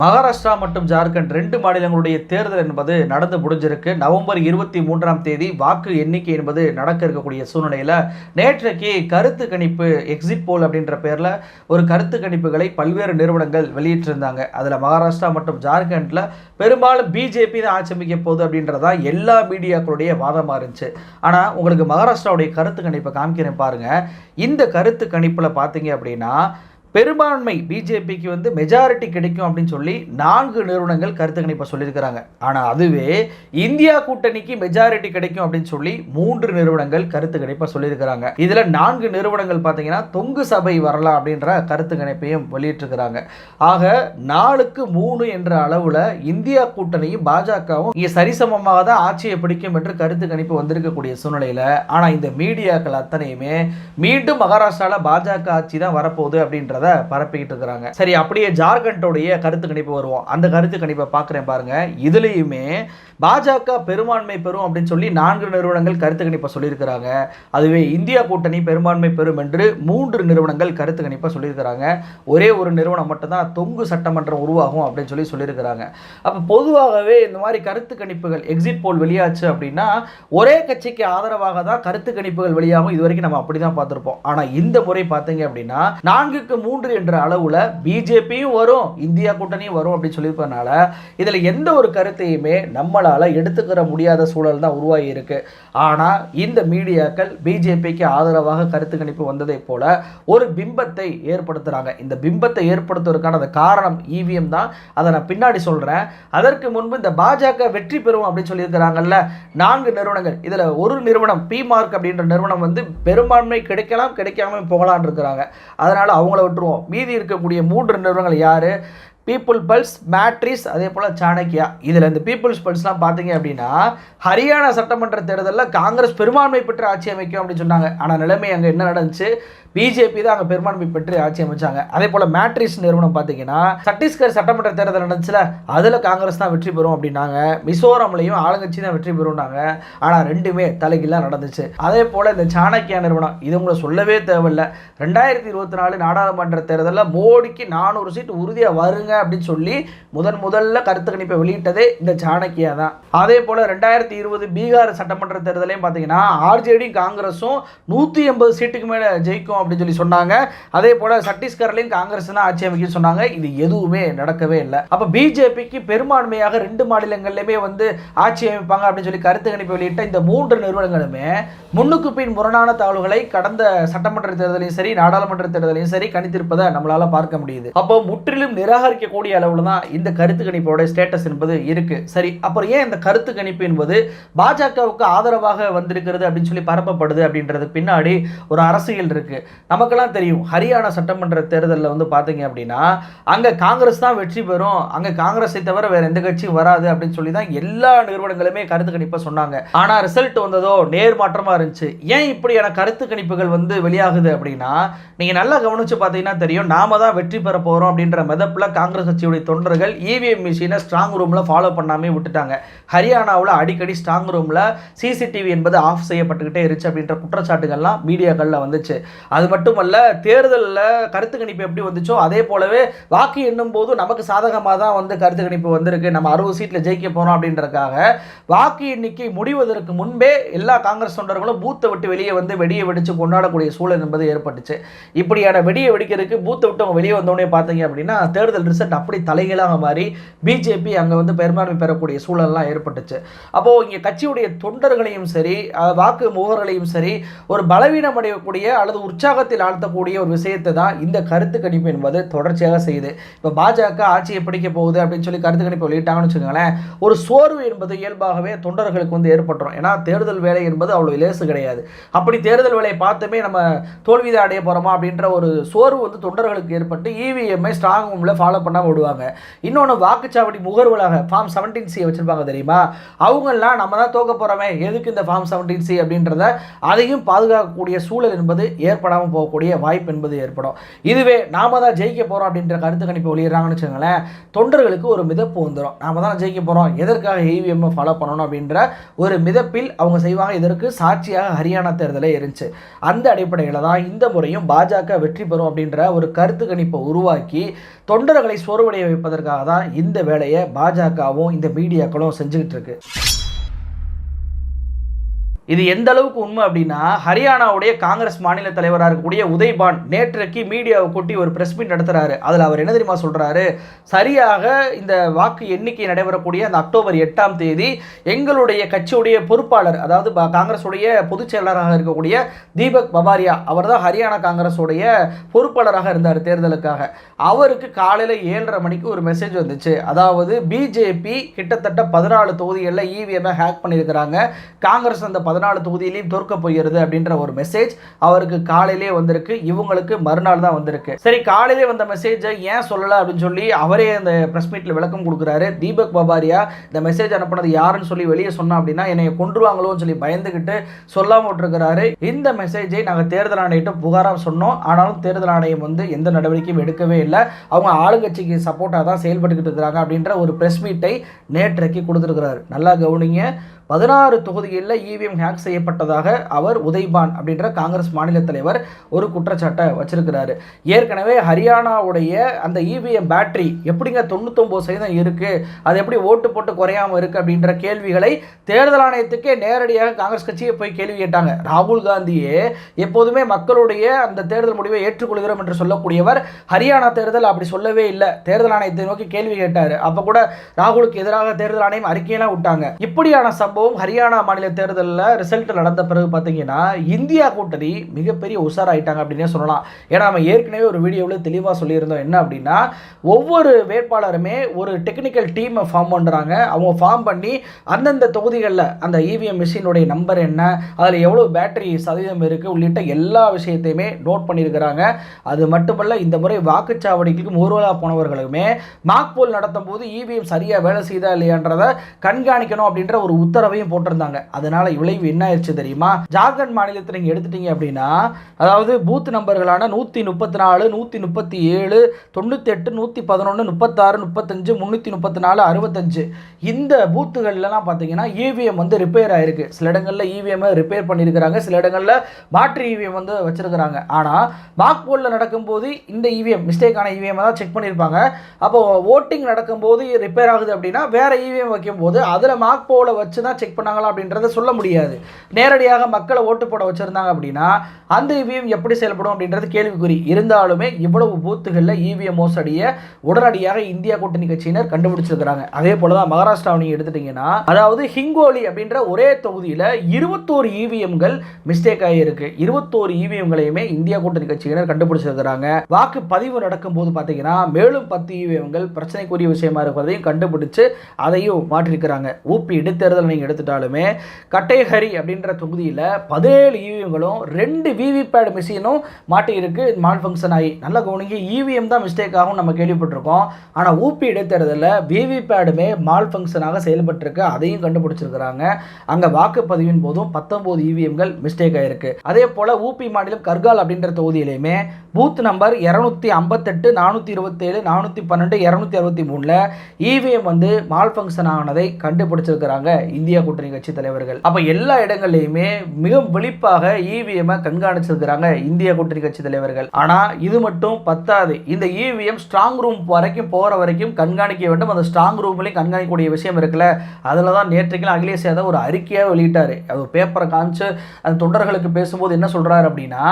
மகாராஷ்டிரா மற்றும் ஜார்க்கண்ட் 2 மாநிலங்களுடைய தேர்தல் என்பது நடந்து முடிஞ்சிருக்கு. நவம்பர் 23ஆம் தேதி வாக்கு எண்ணிக்கை என்பது நடக்க இருக்கக்கூடிய சூழ்நிலையில் நேற்றைக்கு கருத்து கணிப்பு எக்ஸிட் போல் அப்படின்ற பேரில் ஒரு கருத்து கணிப்புகளை பல்வேறு நிறுவனங்கள் வெளியிட்டிருந்தாங்க. அதில் மகாராஷ்டிரா மற்றும் ஜார்க்கண்டில் பெரும்பாலும் பிஜேபி தான் ஆட்சி அமைக்க போகுது அப்படின்றதா எல்லா மீடியாக்களுடைய வாதமாக இருந்துச்சு. ஆனால் உங்களுக்கு மகாராஷ்டிராவுடைய கருத்து கணிப்பை காமிக்கிறேன் பாருங்கள். இந்த கருத்து கணிப்பில் பார்த்தீங்க அப்படின்னா பெரும்பான்மை பிஜேபிக்கு வந்து மெஜாரிட்டி கிடைக்கும் அப்படின்னு சொல்லி 4 நிறுவனங்கள் கருத்து கணிப்பை சொல்லியிருக்கிறாங்க. ஆனால் அதுவே இந்தியா கூட்டணிக்கு மெஜாரிட்டி கிடைக்கும் அப்படின்னு சொல்லி 3 நிறுவனங்கள் கருத்து கணிப்பை சொல்லியிருக்கிறாங்க. இதில் 4 நிறுவனங்கள் பார்த்தீங்கன்னா தொங்கு சபை வரலாம் அப்படின்ற கருத்து கணிப்பையும் வெளியிட்டிருக்கிறாங்க. ஆக 4-3 என்ற அளவில் இந்தியா கூட்டணியும் பாஜகவும் இங்கே சரிசமமாக தான் ஆட்சியை பிடிக்கும் என்று கருத்து கணிப்பு வந்திருக்கக்கூடிய சூழ்நிலையில் ஆனால் இந்த மீடியாக்கள் அத்தனையுமே மீண்டும் மகாராஷ்டிராவில் பாஜக ஆட்சி தான் வரப்போகுது அப்படின்ற பரப்பிக்கிட்டு இருக்கிறாங்க. சரி, அப்படியே ஜார்க்கண்டோடைய கருத்து கணிப்பு வருவோம். அந்த கருத்து கணிப்பை பார்க்குறேன் பாருங்க. இதுலேயுமே பாஜக பெரும்பான்மை பெறும் அப்படின்னு சொல்லி 4 நிறுவனங்கள் கருத்து கணிப்பை சொல்லியிருக்கிறாங்க. அதுவே இந்தியா கூட்டணி பெரும்பான்மை பெறும் என்று 3 நிறுவனங்கள் கருத்து கணிப்பை சொல்லியிருக்கிறாங்க. ஒரே ஒரு நிறுவனம் மட்டும்தான் தொங்கு சட்டமன்றம் உருவாகும் அப்படின்னு சொல்லியிருக்கிறாங்க. அப்போ பொதுவாகவே இந்த மாதிரி கருத்து கணிப்புகள் எக்ஸிட் போல் வெளியாச்சு அப்படின்னா ஒரே கட்சிக்கு ஆதரவாக தான் கருத்து கணிப்புகள் வெளியாகும். இது வரைக்கும் நம்ம அப்படி தான் பார்த்துருப்போம். ஆனால் இந்த முறை பார்த்தீங்க அப்படின்னா 4-3 என்ற அளவில் பிஜேபியும் வரும், இந்தியா கூட்டணியும் வரும் அப்படின்னு சொல்லியிருப்பதனால இதில் எந்த ஒரு கருத்தையுமே நம்மளால் எடுத்துக்கிற முடியாத சூழல் தான் உருவாகி இருக்கு. ஆனால் இந்த மீடியாக்கள் பிஜேபிக்கு ஆதரவாக கருத்து கணிப்பு வந்ததை போல ஒரு பிம்பத்தை ஏற்படுத்துகிறாங்க. இந்த பிம்பத்தை ஏற்படுத்துவதற்கான காரணம் இவிஎம் தான். அதை நான் பின்னாடி சொல்கிறேன். அதற்கு முன்பு இந்த பாஜக வெற்றி பெறும் அப்படின்னு சொல்லியிருக்கிறாங்கல்ல 4 நிறுவனங்கள். இதில் ஒரு நிறுவனம் பிமார்க் அப்படின்ற நிறுவனம் வந்து பெரும்பான்மை கிடைக்கலாம் கிடைக்காம போகலான் இருக்கிறாங்க. அதனால் அவங்கள விட்டுருவோம். மீதி இருக்கக்கூடிய 3 நிறுவனங்கள் யார்? பீப்புள் பல்ஸ், மேட்ரிஸ், அதே போல் சாணக்கியா. இதில் இந்த பீப்புள்ஸ் பல்ஸ்லாம் பார்த்தீங்க அப்படின்னா ஹரியானா சட்டமன்ற தேர்தலில் காங்கிரஸ் பெரும்பான்மை பெற்று ஆட்சி அமைக்கும் அப்படின்னு சொன்னாங்க. ஆனால் நிலைமை அங்கே என்ன நடந்துச்சு? பிஜேபி தான் அங்கே பெரும்பான்மை பெற்று ஆட்சி அமைச்சாங்க. அதே போல் மேட்ரிஸ் நிறுவனம் பார்த்தீங்கன்னா சத்தீஸ்கர் சட்டமன்ற தேர்தல் நடந்துச்சுல, அதில் காங்கிரஸ் தான் வெற்றி பெறும் அப்படின்னாங்க. மிசோரம்லையும் ஆளுங்கட்சி தான் வெற்றி பெறும்னாங்க. ஆனால் ரெண்டுமே தலைகீழாக நடந்துச்சு. அதே போல் இந்த சாணக்கியா நிறுவனம், இது உங்களை சொல்லவே தேவையில்லை. 2024 நாடாளுமன்ற தேர்தலில் மோடிக்கு 400 சீட் உறுதியாக வருங்க அப்படின்னு சொல்லி முதல்ல கருத்து கணிப்பை வெளியிட்டதே இந்த சாணக்கியா தான். அதே போல் 2020 பீகார் சட்டமன்ற தேர்தலையும் பார்த்தீங்கன்னா ஆர்ஜேடி காங்கிரஸும் 180 சீட்டுக்கு மேலே ஜெயிக்கும் அப்படின்னு சொல்லி சொன்னாங்க. அதே போல சத்தீஸ்கர்லையும் காங்கிரஸ் தான் ஆட்சி அமைக்க சொன்னாங்க. இது எதுவுமே நடக்கவே இல்லை. அப்ப பிஜேபிக்கு பெரும்பான்மையாக 2 மாநிலங்களிலுமே வந்து ஆட்சி அமைப்பாங்க அப்படின்னு சொல்லி கருத்து கணிப்பு வெளியிட்ட இந்த 3 நிறுவனங்களுமே முன்னுக்கு பின் முரணான தகவல்களை கடந்த சட்டமன்ற தேர்தலையும் சரி நாடாளுமன்ற தேர்தலையும் சரி கணித்திருப்பதை நம்மளால பார்க்க முடியுது. அப்போ முற்றிலும் நிராகரிக்கக்கூடிய அளவுல தான் இந்த கருத்து கணிப்போட ஸ்டேட்டஸ் என்பது இருக்கு. சரி, அப்புறம் ஏன் இந்த கருத்து கணிப்பு என்பது பாஜகவுக்கு ஆதரவாக வந்திருக்கிறது அப்படின்னு சொல்லி பரப்பப்படுது அப்படின்றது பின்னாடி ஒரு அரசியல் இருக்கு. நமக்கெல்லாம் தெரியும், ஹரியானா சட்டமன்ற தேர்தலில் வந்து பார்த்தீங்க அப்படின்னா அங்கே காங்கிரஸ் தான் வெற்றி பெறும், அங்கே காங்கிரஸை தவிர வேற எந்த கட்சியும் வராது அப்படின்னு சொல்லி தான் எல்லா நிறுவனங்களுமே கருத்து கணிப்பை சொன்னாங்க. ஆனால் ரிசல்ட் வந்ததோ நேர்மாற்றமாக இருந்துச்சு. ஏன் இப்படியான கருத்து கணிப்புகள் வந்து வெளியாகுது அப்படின்னா நீங்கள் நல்லா கவனிச்சு பார்த்தீங்கன்னா தெரியும், நாம தான் வெற்றி பெற போகிறோம் அப்படின்ற மெதப்பில் காங்கிரஸ் கட்சியுடைய தொண்டர்கள் இவிஎம் மிஷினை ஸ்ட்ராங் ரூமில் ஃபாலோ பண்ணாமே விட்டுட்டாங்க. ஹரியானாவில் அடிக்கடி ஸ்ட்ராங் ரூமில் சிசிடிவி என்பது ஆஃப் செய்யப்பட்டுக்கிட்டே இருந்துச்சு அப்படின்ற குற்றச்சாட்டுகள்லாம் மீடியாக்களில் வந்துச்சு. அது மட்டுமல்ல, தேர்தலில் கருத்து கணிப்பு எப்படி வந்துச்சோ அதே போலவே வாக்கு எண்ணும் போது நமக்கு சாதகமாக தான் வந்து கருத்து கணிப்பு வந்திருக்கு, நம்ம 60 சீட்டில் ஜெயிக்க போகிறோம் அப்படின்றதுக்காக வாக்கு எண்ணிக்கை முடிவதற்கு முன்பே எல்லா காங்கிரஸ் தொண்டர்களும் பூத்தை விட்டு வெளியே வந்து வெடியை வெடித்து கொண்டாடக்கூடிய சூழல் என்பது ஏற்பட்டுச்சு. இப்படியான வெடியை வெடிக்கிறதுக்கு பூத்தை விட்டு அவங்க வெளியே வந்தோடனே பார்த்தீங்க அப்படின்னா தேர்தல் ரிசல்ட் அப்படி தலைகீழாக மாறி பிஜேபி அங்கே வந்து பெரும்பான்மை பெறக்கூடிய சூழல்லாம் ஏற்பட்டுச்சு. அப்போது இங்கே கட்சியுடைய தொண்டர்களையும் சரி வாக்கு முகர்களையும் சரி ஒரு பலவீனம் அடையக்கூடிய அல்லது உற்சாகத்தில் ஆழ்த்தக்கூடிய ஒரு விஷயத்தை தான் இந்த கருத்து கணிப்பு என்பது தொடர்ச்சியாக செய்யுது. இப்போ பாஜக ஆட்சியை பிடிக்க போகுது அப்படின்னு சொல்லி கருத்து கணிப்பு வெளியிட்டாங்கன்னு வச்சுக்கோங்களேன், ஒரு சோர்வு என்பது இயல்பாகவே தொண்டர்களுக்கு வந்து ஏற்பட்டுரும். ஏன்னா தேர்தல் வேலை என்பது அவ்வளோ லேசு கிடையாது. அப்படி தேர்தல் வேலையை பார்த்துமே நம்ம தோல்விதான் அடைய போகிறோமா அப்படின்ற ஒரு சோர்வு வந்து தொண்டர்களுக்கு ஏற்பட்டு இவிஎம்ஐ ஸ்ட்ராங் ரூமில் ஃபாலோ பண்ணாமல் விடுவாங்க. இன்னொன்று வாக்குச்சாவடி முகர்வலாக ஃபார்ம் 17C வச்சுருப்பாங்க தெரியுமா, அவங்கெல்லாம் நம்ம தான் தோக்க போகிறோமே, எதுக்கு இந்த ஃபார்ம் 17C அப்படின்றத அதையும் பாதுகாக்கக்கூடிய சூழல் என்பது ஏற்படாமல் போகக்கூடிய வாய்ப்பு என்பது ஏற்படும். இதுவே நாம தான் ஜெயிக்க போகிறோம் அப்படின்ற கருத்து கணிப்பு வெளியிடறாங்கன்னு வச்சுக்கோங்களேன், தொண்டர்களுக்கு ஒரு மிதப்பு வந்துடும். நாம தான் ஜெயிக்க போகிறோம், எதற்காக இவிஎம் ஃபாலோ பண்ணணும் அப்படின்ற ஒரு மிதப்பில் அவங்க செய்வாங்க. இதற்கு சாட்சியாக ஹரியானா தேர்தலே இருந்துச்சு. அந்த அடிப்படையில் தான் இந்த முறையும் பாஜக வெற்றி பெறும் அப்படின்ற ஒரு கருத்து கணிப்பை உருவாக்கி தொண்டர்களை சோர்வடைய வைப்பதற்காக தான் இந்த வேலையை பாஜகவும் இந்த மீடியாக்களும் செஞ்சுக்கிட்டு இருக்கு. இது எந்த அளவுக்கு உண்மை அப்படின்னா, ஹரியானாவுடைய காங்கிரஸ் மாநில தலைவராக இருக்கக்கூடிய உதய்பான் நேற்றைக்கு மீடியாவை கூட்டி ஒரு பிரஸ் மீட் நடத்துறாரு. அதில் அவர் என்ன தெரியுமா சொல்றாரு, சரியாக இந்த வாக்கு எண்ணிக்கை நடைபெறக்கூடிய அந்த அக்டோபர் 8ஆம் தேதி எங்களுடைய கட்சியுடைய பொறுப்பாளர், அதாவது காங்கிரஸுடைய பொதுச் செயலாளராக இருக்கக்கூடிய தீபக் பபாரியா, அவர் தான் ஹரியானா காங்கிரஸுடைய பொறுப்பாளராக இருந்தார் தேர்தலுக்காக. அவருக்கு காலையில் 7:30 மணிக்கு ஒரு மெசேஜ் வந்துச்சு. அதாவது பிஜேபி கிட்டத்தட்ட 14 தொகுதிகளில் இவிஎம்ஐ ஹேக் பண்ணியிருக்கிறாங்க, காங்கிரஸ் அந்த 14 தொகுதியிலையும் தோற்க போகிறது அப்படின்ற ஒரு மெசேஜ் அவருக்கு காலையிலே வந்திருக்கு. இவங்களுக்கு மறுநாள் தான் வந்திருக்கு. சரி, காலையிலே வந்த மெசேஜை ஏன் சொல்லலை அப்படின்னு சொல்லி அவரே அந்த பிரஸ் மீட்டில் விளக்கம் கொடுக்குறாரு. தீபக் பபாரியா இந்த மெசேஜ் அனுப்பினது யாருன்னு சொல்லி வெளியே சொன்னா அப்படின்னா என்னை கொண்டுருவாங்களோன்னு சொல்லி பயந்துக்கிட்டு சொல்லாம விட்டுருக்கிறாரு. இந்த மெசேஜை நாங்கள் தேர்தல் ஆணையிட்ட புகாராக சொன்னோம், ஆனாலும் தேர்தல் ஆணையம் எந்த நடவடிக்கையும் எடுக்கவே இல்லை, அவங்க ஆளுங்கட்சிக்கு சப்போர்ட்டாக தான் செயல்பட்டுக்கிட்டு இருக்கிறாங்க அப்படின்ற ஒரு பிரஸ் மீட்டை நேற்றைக்கு கொடுத்துருக்கிறாரு. நல்லா கவனிங்க, 16 தொகுதிகளில் இவிஎம் ஹேக் செய்யப்பட்டதாக அவர் உதய்பான் அப்படின்ற காங்கிரஸ் மாநில தலைவர் ஒரு குற்றச்சாட்டை வச்சிருக்கிறாரு. ஏற்கனவே ஹரியானாவுடைய அந்த இவிஎம் பேட்டரி எப்படிங்க 99% இருக்கு, அது எப்படி ஓட்டு போட்டு குறையாமல் இருக்கு அப்படின்ற கேள்விகளை தேர்தல் ஆணையத்துக்கே நேரடியாக காங்கிரஸ் கட்சியை போய் கேள்வி கேட்டாங்க. ராகுல் காந்தியே எப்போதுமே மக்களுடைய அந்த தேர்தல் முடிவை ஏற்றுக்கொள்கிறோம் என்று சொல்லக்கூடியவர் ஹரியானா தேர்தல் அப்படி சொல்லவே இல்லை, தேர்தல் ஆணையத்தை நோக்கி கேள்வி கேட்டார். அப்போ கூட ராகுலுக்கு எதிராக தேர்தல் ஆணையம் அறிக்கையெல்லாம் விட்டாங்க. இப்படியான சம்பவம் ஹரியானா மாநில தேர்தலில் ரிசல்ட் நடந்த பிறகு பார்த்தீங்கன்னா இந்தியா கூட்டணி மிகப்பெரிய உஷாராயிட்டாங்க அப்படின்னே சொல்லலாம். ஏன்னா நம்ம ஏற்கனவே ஒரு வீடியோவில் தெளிவாக சொல்லியிருந்தோம் என்ன அப்படின்னா, ஒவ்வொரு வேட்பாளருமே ஒரு டெக்னிக்கல் டீமை ஃபார்ம் பண்ணுறாங்க. அவங்க ஃபார்ம் பண்ணி அந்தந்த தொகுதிகளில் அந்த இவிஎம் மிஷினுடைய நம்பர் என்ன, அதில் எவ்வளோ பேட்டரி சதவீதம் இருக்குது உள்ளிட்ட எல்லா விஷயத்தையுமே நோட் பண்ணியிருக்கிறாங்க. அது மட்டுமல்ல, இந்த முறை வாக்குச்சாவடிக்கு ஊர்வலா போனவர்களுமே மாக் போல் நடத்தும் போது இவிஎம் சரியாக வேலை செய்தா இல்லையான்றதை கண்காணிக்கணும் அப்படின்ற ஒரு உத்தரவையும் போட்டிருந்தாங்க. அதனால விளைவு என்ன ஆயிடுச்சு தெரியுமா, ஜார்க்கண்ட் மாநிலத்தில் நீங்க எடுத்துட்டீங்க அப்படின்னா, அதாவது பூத் நம்பர்களான 134, 137, 98, 111, 36, 35, 334, 65 இந்த பூத்துகள்லாம் பார்த்தீங்கன்னா இவிஎம் ரிப்பேர் ஆயிருக்கு. சில இடங்களில் இவிஎம் ரிப்பேர் பண்ணியிருக்கிறாங்க, சில இடங்களில் மாற்று இவிஎம் வச்சிருக்கிறாங்க. ஆனால் மாக் போலில் நடக்கும்போது இந்த இவிஎம் மிஸ்டேக்கான இவிஎம் தான் செக் பண்ணியிருப்பாங்க. அப்போ ஓட்டிங் நடக்கும்போது ரிப்பேர் ஆகுது அப்படின்னா வேற இவிஎம் வைக்கும்போது அதில் மாக் போல வச்சு தான் செக் பண்ணாங்களா அப்படின்றத சொல்ல முடியாது. நேரடியாக மக்களை ஓட்டு போட வச்சிருந்தாங்க அப்படின்னா அந்த இவிஎம் எப்படி செயல்படும் அப்படின்றது கேள்விக்குறி. இருந்தாலுமே இவ்வளவு பூத்துகளில் இவிஎம் மோசடியை உடனடியாக இந்தியா கூட்டணி கட்சியினர் கண்டுபிடிச்சிருக்கிறாங்க. அதே போலதான் மகாராஷ்டிராவை நீங்க எடுத்துட்டீங்கன்னா, அதாவது ஹிங்கோலி அப்படின்ற ஒரே தொகுதியில் 21 இவிஎம்கள் மிஸ்டேக் ஆகியிருக்கு. 21 இவிஎம்களையுமே இந்தியா கூட்டணி கட்சியினர் கண்டுபிடிச்சிருக்கிறாங்க. வாக்கு பதிவு நடக்கும் போது பார்த்தீங்கன்னா மேலும் 10 இவிஎம்கள் பிரச்சனைக்குரிய விஷயமா இருக்கிறதையும் கண்டுபிடிச்சு அதையும் மாற்றிருக்கிறாங்க. ஊபி இடைத்தேர்தல் நீங்க எடுத்துட்டாலுமே கட்டேஹரி அப்படின்ற தொகுதியில் 17 இவிஎம்களும் 2 விவிபேட் மிஷினும் மாட்டி இருக்கு, மால் ஃபங்க்ஷன் ஆகி. நல்லா கவனிங்க, இவிஎம் தான் மிஸ்டேக் ஆகும் நம்ம கேள்விப்பட்டிருக்கோம். ஆனால் ஊபி இடைத்தேர்தலில் விவிபேடுமே மால் ஃபங்க்ஷனாக செயல்பட்டிருக்கு, அதையும் கண்டுபிடிச்சிருக்கிறாங்க. அங்கே வாக்குப்பதிவின் போதும் 19 இவிஎம்கள் மிஸ்டேக் ஆயிருக்கு. அதே போல ஊபி மாநிலம் கர்கால் அப்படின்ற தொகுதியிலையுமே booth number 258, 427, 412, 263 EVM malfunction ஆனதை கண்டுபிடிச்சிருக்கிறாங்க இந்தியா கூட்டணி கட்சி தலைவர்கள். அப்ப எல்லா இடங்கள்லையுமே மிக விழிப்பாக இவிஎம் கண்காணிச்சிருக்கிறாங்க இந்தியா கூட்டணி கட்சி தலைவர்கள். ஆனா இது மட்டும் பத்தாது, இந்த இவிஎம் ஸ்ட்ராங் ரூம் வரைக்கும் போற வரைக்கும் கண்காணிக்க வேண்டும். அந்த ஸ்ட்ராங் ரூம்லையும் கண்காணிக்கக்கூடிய விஷயம் இருக்குல்ல, அதில் தான் நேற்றைக்கு அகிலேஷ் யாதவ் ஒரு அறிக்கையாக வெளியிட்டாரு. அது பேப்பரை காமிச்சு அந்த தொண்டர்களுக்கு பேசும்போது என்ன சொல்றாரு அப்படின்னா,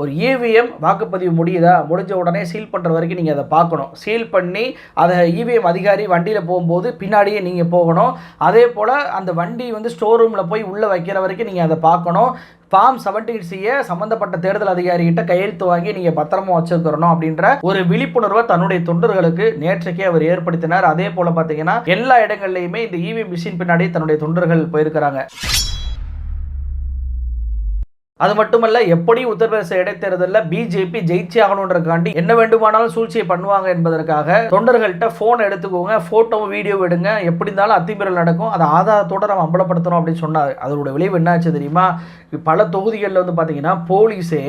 ஒரு இவிஎம் வாக்குப்பதிவு முடிஞ்ச உடனே சீல் பண்ணுற வரைக்கும் நீங்கள் அதை பார்க்கணும். சீல் பண்ணி அதை இவிஎம் அதிகாரி வண்டியில் போகும்போது பின்னாடியே நீங்கள் போகணும். அதே போல் அந்த வண்டி ஸ்டோர் ரூமில் போய் உள்ளே வைக்கிற வரைக்கும் நீங்கள் அதை பார்க்கணும். ஃபார்ம் 17C சம்பந்தப்பட்ட தேர்தல் அதிகாரிகிட்ட கையெழுத்து வாங்கி நீங்கள் பத்திரமா வச்சுக்கிறணும் அப்படின்ற ஒரு விழிப்புணர்வை தன்னுடைய தொண்டர்களுக்கு நேற்றைக்கே அவர் ஏற்படுத்தினார். அதே போல் பார்த்தீங்கன்னா எல்லா இடங்கள்லையுமே இந்த இவிஎம் மிஷின் பின்னாடி தன்னுடைய தொண்டர்கள் போயிருக்கிறாங்க. அது மட்டுமல்ல, எப்படி உத்தரப்பிரதேச இடைத்தேர்தலில் பிஜேபி ஜெயிச்சு ஆகணுன்றக்காண்டி என்ன வேண்டுமானாலும் சூழ்ச்சியை பண்ணுவாங்க என்பதற்காக தொண்டர்கள்ட்ட போன் எடுத்துக்கோங்க, போட்டோ வீடியோ எடுங்க, எப்படி இருந்தாலும் அத்துமீறல் நடக்கும், அதை ஆதாரத்தோடு நம்ம அம்பலப்படுத்தணும் அப்படின்னு சொன்னார். அதோட விளைவு என்னாச்சு தெரியுமா, பல தொகுதிகளில் பார்த்தீங்கன்னா போலீஸே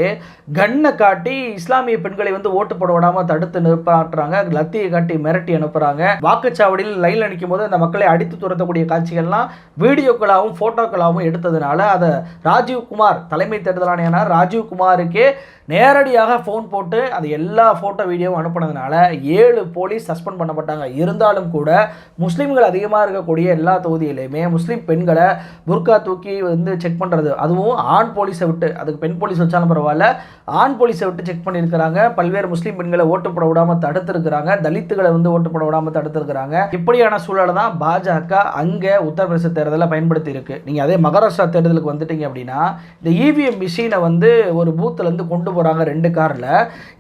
கண்ணை காட்டி இஸ்லாமிய பெண்களை ஓட்டு போட விடாமல் தடுத்து நிறுத்தாட்டுறாங்க, லத்தியை காட்டி மிரட்டி அனுப்புறாங்க. வாக்குச்சாவடியில் லைனில் நிற்கும் போது அந்த மக்களை அடித்து துரத்தக்கூடிய காட்சிகள்லாம் வீடியோக்களாகவும் போட்டோக்களாகவும் எடுத்ததுனால அதை ராஜீவ்குமார் தலைமை தேர்தல் ஆணையர் ராஜீவ்குமாருக்கே நேரடியாக ஃபோன் போட்டு அது எல்லா ஃபோட்டோ வீடியோவும் அனுப்புனதுனால 7 போலீஸ் சஸ்பெண்ட் பண்ணப்பட்டாங்க. இருந்தாலும் கூட முஸ்லீம்கள் அதிகமாக இருக்கக்கூடிய எல்லா தொகுதியிலையுமே முஸ்லீம் பெண்களை புர்கா தூக்கி வந்து செக் பண்ணுறது, அதுவும் ஆண் போலீஸை விட்டு, அதுக்கு பெண் போலீஸ் வச்சாலும் பரவாயில்ல, ஆண் போலீஸை விட்டு செக் பண்ணியிருக்கிறாங்க. பல்வேறு முஸ்லீம் பெண்களை ஓட்டு போட விடாமல் தடுத்திருக்கிறாங்க, தலித்துகளை வந்து ஓட்டு போட விடாமல் தடுத்திருக்கிறாங்க. இப்படியான சூழலை தான் பாஜக அங்கே உத்தரப்பிரதேச தேர்தலில் பயன்படுத்தி இருக்கு. நீங்கள் அதே மகாராஷ்டிரா தேர்தலுக்கு வந்துட்டீங்க அப்படின்னா இந்த இவிஎம் மிஷினை வந்து ஒரு பூத்துலேருந்து கொண்டு போகிறாங்க 2 காரில்.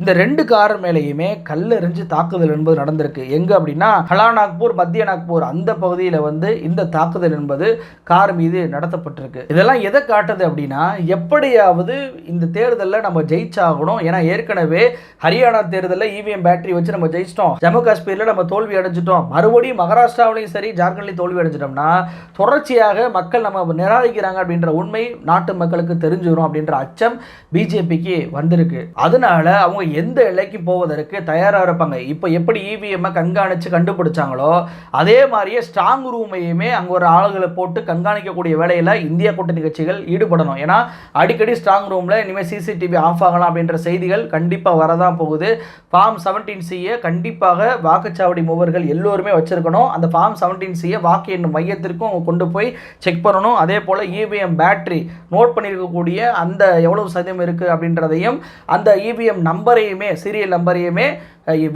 இந்த 2 கார் மேலேயுமே கல்லெறிஞ்சு தாக்குதல் என்பது நடந்திருக்கு. எங்கே அப்படின்னா ஹலாநாக்பூர், மத்திய நாக்பூர் அந்த பகுதியில் வந்து இந்த தாக்குதல் என்பது கார் மீது நடத்தப்பட்டிருக்கு. இதெல்லாம் எதை காட்டுது அப்படின்னா எப்படியாவது இந்த தேர்தலில் நம்ம ஜெயிச்சாகணும். ஏன்னா ஏற்கனவே ஹரியானா தேர்தலில் இவிஎம் பேட்டரி வச்சு நம்ம ஜெயிச்சிட்டோம், ஜம்மு காஷ்மீரில் நம்ம தோல்வி அடைஞ்சிட்டோம், மறுபடியும் மகாராஷ்டிராவிலையும் சரி ஜார்க்கண்ட்லையும் தோல்வி அடைஞ்சிட்டோம்னா தொடர்ச்சியாக மக்கள் நம்ம நிராகரிக்கிறாங்க அப்படின்ற உண்மை நாட்டு மக்களுக்கு தெரிஞ்சிடும் அப்படின்ற அச்சம் பிஜேபிக்கு வந்திருக்கு. அதனால அவங்க எந்த எல்லைக்கு போவதற்கு தயாராக இருப்பாங்க. இப்போ எப்படி இவிஎம் கண்காணிச்சு கண்டுபிடிச்சாங்களோ அதே மாதிரியே ஸ்ட்ராங் ரூமையுமே அங்கே ஒரு ஆளுகளை போட்டு கண்காணிக்கக்கூடிய வேலையில் இந்தியா கூட்டணி கட்சிகள் ஈடுபடணும். ஏன்னா அடிக்கடி ஸ்ட்ராங் ரூமில் இனிமேல் சிசிடிவி ஆஃப் ஆகலாம் அப்படின்ற செய்திகள் கண்டிப்பாக வரதான் போகுது. ஃபார்ம் 17C கண்டிப்பாக வாக்குச்சாவடி மூவர்கள் எல்லோருமே வச்சிருக்கணும். அந்த ஃபார்ம் 17C வாக்கு எண்ணும் மையத்திற்கும் கொண்டு போய் செக் பண்ணணும். அதே போல் இவிஎம் பேட்டரி நோட் பண்ணியிருக்கக்கூடிய அந்த எவ்வளவு சதவீதம் இருக்குது அப்படின்றதையும் அந்த இவிஎம் நம்பரையுமே சீரியல் நம்பரையுமே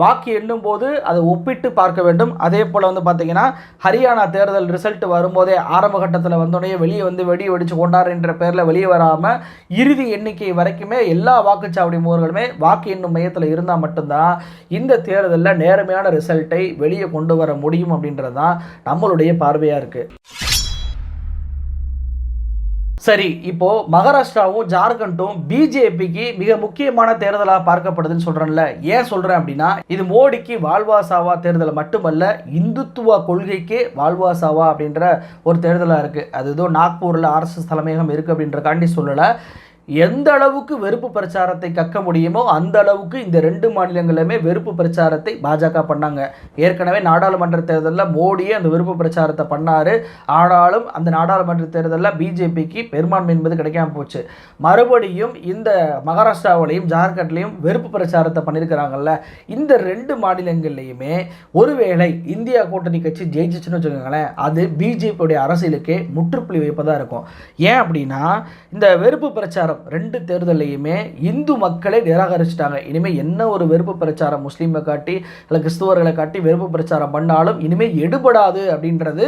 வாக்கு எண்ணும் போது அதை ஒப்பிட்டு பார்க்க வேண்டும். அதே போல் வந்து பார்த்தீங்கன்னா ஹரியானா தேர்தல் ரிசல்ட் வரும்போதே ஆரம்ப கட்டத்தில் வந்தோடனே வெளியே வந்து வெடி வெடிச்சு கொண்டாடுன்ற பேரில் வெளியே வராமல் இறுதி எண்ணிக்கை வரைக்குமே எல்லா வாக்குச்சாவடி மூவர்களுமே வாக்கு எண்ணும் மையத்தில் இருந்தால் மட்டும்தான் இந்த தேர்தலில் நேர்மையான ரிசல்ட்டை வெளியே கொண்டு வர முடியும் அப்படின்றது தான் நம்மளுடைய பார்வையாக இருக்குது. சரி, இப்போ மகாராஷ்டிராவும் ஜார்க்கண்டும் பிஜேபிக்கு மிக முக்கியமான தேர்தலாக பார்க்கப்படுதுன்னு சொல்றேன்ல. ஏன் சொல்றேன் அப்படின்னா இது மோடிக்கு வாழ்வாசாவா தேர்தல் மட்டுமல்ல, இந்துத்துவ கொள்கைக்கு வாழ்வாசாவா அப்படின்ற ஒரு தேர்தலாக இருக்கு. அது ஏதோ நாக்பூரில் RSS தலைமையகம் இருக்கு அப்படின்ற காண்டி சொல்லலை. எந்த அளவுக்கு வெறுப்பு பிரச்சாரத்தை கக்க முடியுமோ அந்த அளவுக்கு இந்த 2 மாநிலங்களுமே வெறுப்பு பிரச்சாரத்தை பாஜக பண்ணாங்க. ஏற்கனவே நாடாளுமன்ற தேர்தலில் மோடியே அந்த வெறுப்பு பிரச்சாரத்தை பண்ணார். ஆனாலும் அந்த நாடாளுமன்ற தேர்தலில் பிஜேபிக்கு பெரும்பான்மை என்பது கிடைக்காம போச்சு. மறுபடியும் இந்த மகாராஷ்டிராவிலையும் ஜார்க்கண்ட்லையும் வெறுப்பு பிரச்சாரத்தை பண்ணியிருக்கிறாங்கல்ல. இந்த 2 மாநிலங்கள்லையுமே ஒருவேளை இந்தியா கூட்டணி கட்சி ஜெயிச்சிச்சுன்னு வச்சுக்கோங்களேன், அது பிஜேபியுடைய அரசியலுக்கே முற்றுப்புள்ளி வைப்பதாக இருக்கும். ஏன் அப்படின்னா இந்த வெறுப்பு பிரச்சாரம் 2 தேர்தலையுமே இந்து மக்களை நிராகரிச்சிட்டாங்க. இனிமேல் என்ன ஒரு வெறுப்பு பிரச்சாரம் முஸ்லீமை காட்டி இல்லை கிறிஸ்துவர்களை காட்டி வெறுப்பு பிரச்சாரம் பண்ணாலும் இனிமேல் எடுபடாது அப்படின்றது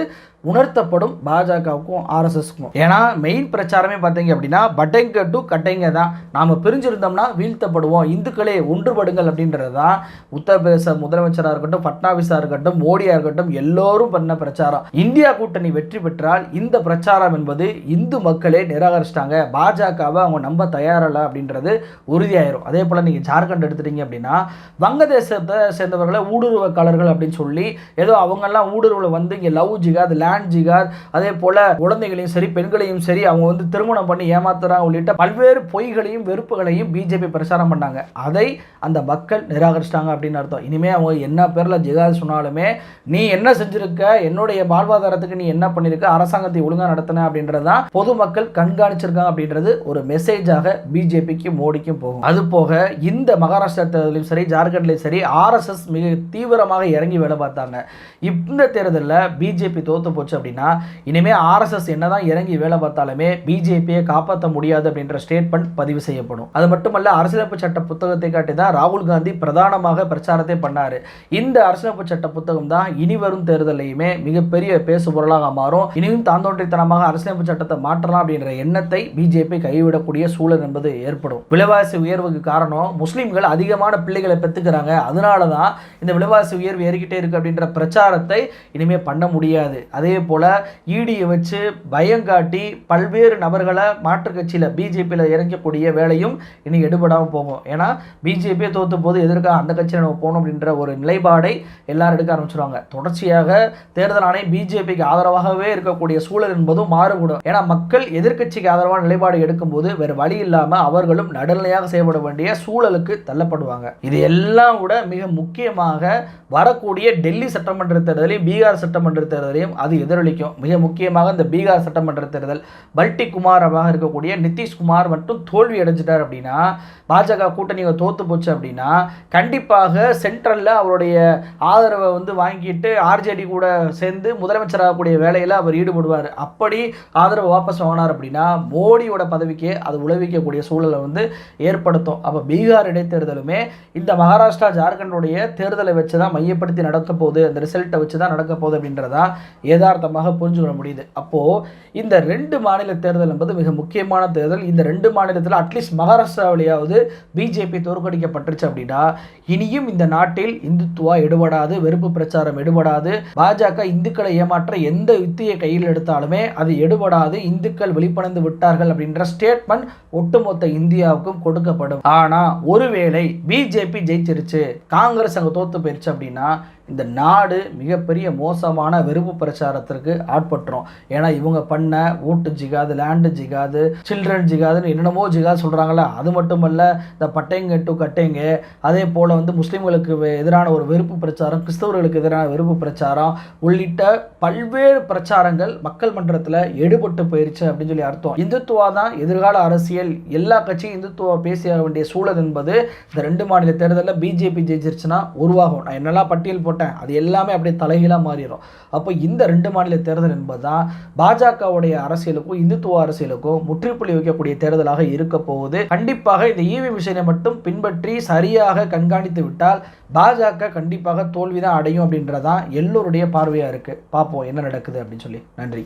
உணர்த்தப்படும் பாஜகவுக்கும் RSSக்கும். ஏன்னா மெயின் பிரச்சாரமே பார்த்தீங்க அப்படின்னா பட்டைங்க டு கட்டைங்க தான். நாம் பிரிஞ்சிருந்தோம்னா வீழ்த்தப்படுவோம், இந்துக்களே ஒன்றுபடுங்கள் அப்படின்றது தான் உத்தரப்பிரதேச முதலமைச்சராக இருக்கட்டும், பட்னாவிஸாக இருக்கட்டும், மோடியாக இருக்கட்டும் எல்லோரும் பண்ண பிரச்சாரம். இந்தியா கூட்டணி வெற்றி பெற்றால் இந்த பிரச்சாரம் என்பது இந்து மக்களே நிராகரிச்சிட்டாங்க, பாஜகவை அவங்க நம்ப தயாரில்லை அப்படின்றது உறுதியாயிரும். அதே போல் நீங்கள் ஜார்க்கண்ட் எடுத்துட்டீங்க அப்படின்னா வங்கதேசத்தை சேர்ந்தவர்களை ஊடுருவக்காரர்கள் அப்படின்னு சொல்லி ஏதோ அவங்கெல்லாம் ஊடுருவில் வந்து இங்கே லவ் ஜிகாத் ஜிகாத் அதே போல குழந்தைகளையும் சரி பெண்களையும் சரி அவங்க வந்து திருமணம் பண்ணி ஏமாத்துறாங்க உள்ளிட்ட பல்வேறு பொய்களையும் வெறுப்புகளையும் பிஜேபி பிரச்சாரம் பண்ணாங்க. அதை அந்த மக்கள் நிராகரிச்சிட்டாங்க அப்படின்னு அர்த்தம். இனிமே அவங்க என்ன பேர்ல ஜிகாத் சொன்னாலுமே நீ என்ன செஞ்சிருக்க, என்னுடைய வாழ்வாதாரத்துக்கு நீ என்ன பண்ணிருக்க, அரசாங்கத்தை ஒழுங்கா நடத்தின அப்படின்றதான் பொதுமக்கள் கண்காணிச்சிருக்காங்க அப்படின்றது ஒரு மெசேஜாக பிஜேபிக்கும் மோடிக்கும் போகும். அது போக இந்த மகாராஷ்டிரா தேர்தலையும் சரி ஜார்க்கண்ட்லையும் சரி RSS மிக தீவிரமாக இறங்கி வேலை பார்த்தாங்க. இந்த தேர்தலில் பிஜேபி தோத்து போச்சு அப்படின்னா இனிமே RSS என்னதான் இறங்கி வேலை பார்த்தாலுமே பிஜேபியை காப்பாற்ற முடியாது அப்படின்ற ஸ்டேட்மெண்ட் பதிவு செய்யப்படும். அது மட்டுமல்ல அரசியலமைப்பு சட்ட புத்தகத்தை காட்டி தான் ராகுல் காந்தி பிரதானமாக பிரச்சாரத்தை பண்ணாரு. இந்த அரசியலமைப்பு சட்ட புத்தகம் தான் இனி வரும் தேர்தலையுமே மிகப்பெரிய பேசுபொருளாக மாறும். இனியும் தாந்தோன்றித்தனமாக அரசியலமைப்பு சட்டத்தை மாற்றலாம் அப்படின்ற எண்ணத்தை பிஜேபி கைவிடக்கூடிய சூழல் என்பது ஏற்படும். விலைவாசி உயர்வுக்கு காரணம் முஸ்லிம்கள் அதிகமான பிள்ளைகளை பெற்றுக்கிறாங்க, அதனால தான் இந்த விலைவாசி உயர்வு ஏறிக்கிட்டே இருக்கு அப்படின்ற பிரச்சாரத்தை இனிமே பண்ண முடியாது. அதே போல ஈடியை வச்சு பயங்காட்டி பல்வேறு நபர்களை மாற்றுக் கட்சியில் பிஜேபியில் இறங்கக்கூடிய வேலையும் இனி எடுபடாமல் போகும். ஏன்னா பிஜேபியை தோற்று போது எதற்காக அந்த கட்சியில் நம்ம போகணும் அப்படின்ற ஒரு நிலைப்பாடை எல்லாரும் எடுக்க ஆரம்பிச்சிருவாங்க. தொடர்ச்சியாக தேர்தல் ஆணையம் பிஜேபிக்கு ஆதரவாகவே இருக்கக்கூடிய சூழல் என்பதும் மாறுபடும். ஏன்னா மக்கள் எதிர்கட்சிக்கு ஆதரவான நிலைப்பாடு எடுக்கும்போது வேறு வழி இல்லாமல் அவர்களும் நடுநிலையாக செயல்பட வேண்டிய சூழலுக்கு தள்ளப்படுவாங்க. இது எல்லாம் கூட மிக முக்கியமாக வரக்கூடிய டெல்லி சட்டமன்ற தேர்தலையும் பீகார் சட்டமன்ற தேர்தலையும் அது எதிரொலிக்கும். மிக முக்கியமாக இந்த பீகார் சட்டமன்ற தேர்தல் பல்டி குமாராக இருக்கக்கூடிய நிதிஷ்குமார் மட்டும் தோல்வி அடைஞ்சிட்டார் அப்படின்னா, பாஜக கூட்டணி தோத்து போச்சு அப்படின்னா, கண்டிப்பாக சென்ட்ரலில் அவருடைய ஆதரவை வாங்கிட்டு ஆர்ஜேடி கூட சேர்ந்து முதலமைச்சராகக்கூடிய வேலையில் அவர் ஈடுபடுவார். அப்படி ஆதரவு வாபஸ் வாங்கினார் அப்படின்னா மோடியோட பதவிக்கே அது உழவிக்கக்கூடிய சூழலை ஏற்படுத்தும். அப்போ பீகார் இடைத்தேர்தலுமே இந்த மகாராஷ்டிரா ஜார்க்கண்டுடைய தேர்தலை வச்சு தான் மையப்படுத்தி நடக்க போகுது, அந்த ரிசல்ட்டை வச்சு தான் நடக்க போகுது அப்படின்றதா யதார்த்தமாக புரிஞ்சுக்க முடியுது. அப்போது இந்த 2 மாநில தேர்தல் என்பது மிக முக்கியமான தேர்தல். இந்த 2 மாநிலத்தில் அட்லீஸ்ட் மகாராஷ்டிராவிலேயாவது பிஜேபி தோற்கடிக்கப்பட்டுருச்சு அப்படின்னா இனியும் இந்த நாட்டில் இந்துத்துவா எடுபடாது, வெறுப்பு பிரச்சாரம் எடுபடாது. பாஜக இந்துக்களை ஏமாற்ற எந்த யுத்தியை கையில் எடுத்தாலுமே அது எடுபடாது. இந்துக்கள் வெளிப்படைந்து விட்டார்கள் அப்படின்ற ஸ்டேட்மெண்ட் ஒட்டுமொத்த இந்தியாவுக்கும் கொடுக்கப்படும். ஆனா ஒருவேளை பிஜேபி ஜெயிச்சிருச்சு, காங்கிரஸ் அங்க தோத்து போயிருச்சு அப்படின்னா இந்த நாடு மிகப்பெரிய மோசமான வெறுப்பு பிரச்சாரத்திற்கு ஆட்பட்டுரும். ஏன்னா இவங்க பண்ண ஓட்டு ஜிகாது, லேண்டு ஜிகாது, சில்ட்ரன் ஜிகாதுன்னு என்னென்னமோ ஜிகாது சொல்கிறாங்களே, அது மட்டுமல்ல இந்த பட்டைங்க டு கட்டைங்க, அதே போல் முஸ்லீம்களுக்கு எதிரான ஒரு வெறுப்பு பிரச்சாரம், கிறிஸ்தவர்களுக்கு எதிரான வெறுப்பு பிரச்சாரம் உள்ளிட்ட பல்வேறு பிரச்சாரங்கள் மக்கள் மன்றத்தில் எடுபட்டு போயிருச்சு அப்படின்னு சொல்லி அர்த்தம். இந்துத்துவா தான் எதிர்கால அரசியல், எல்லா கட்சியும் இந்துத்துவா பேசிய வேண்டிய சூழல் என்பது இந்த 2 மாநில தேர்தலில் பிஜேபி ஜெயிச்சிருச்சுன்னா உருவாகும். நான் என்னெல்லாம் பட்டியல் போட்டேன் அது எல்லாமே அப்படியே தலைகீழாக மாறிடும். அப்போ இந்த 2 மாநில தேர்தல் என்பதுதான் பாஜகவுடைய அரசியலுக்கும் இந்துத்துவ அரசியலுக்கும் முற்றுப்புள்ளி வைக்கக்கூடிய தேர்தலாக இருக்க போகுது. கண்டிப்பாக இந்த ஈவி விஷயத்தை மட்டும் பின்பற்றி சரியாக கண்காணித்து விட்டால் பாஜக கண்டிப்பாக தோல்விதான் அடையும் அப்படின்றதான் எல்லோருடைய பார்வையாக இருக்குது. பார்ப்போம் என்ன நடக்குது அப்படின்னு சொல்லி. நன்றி.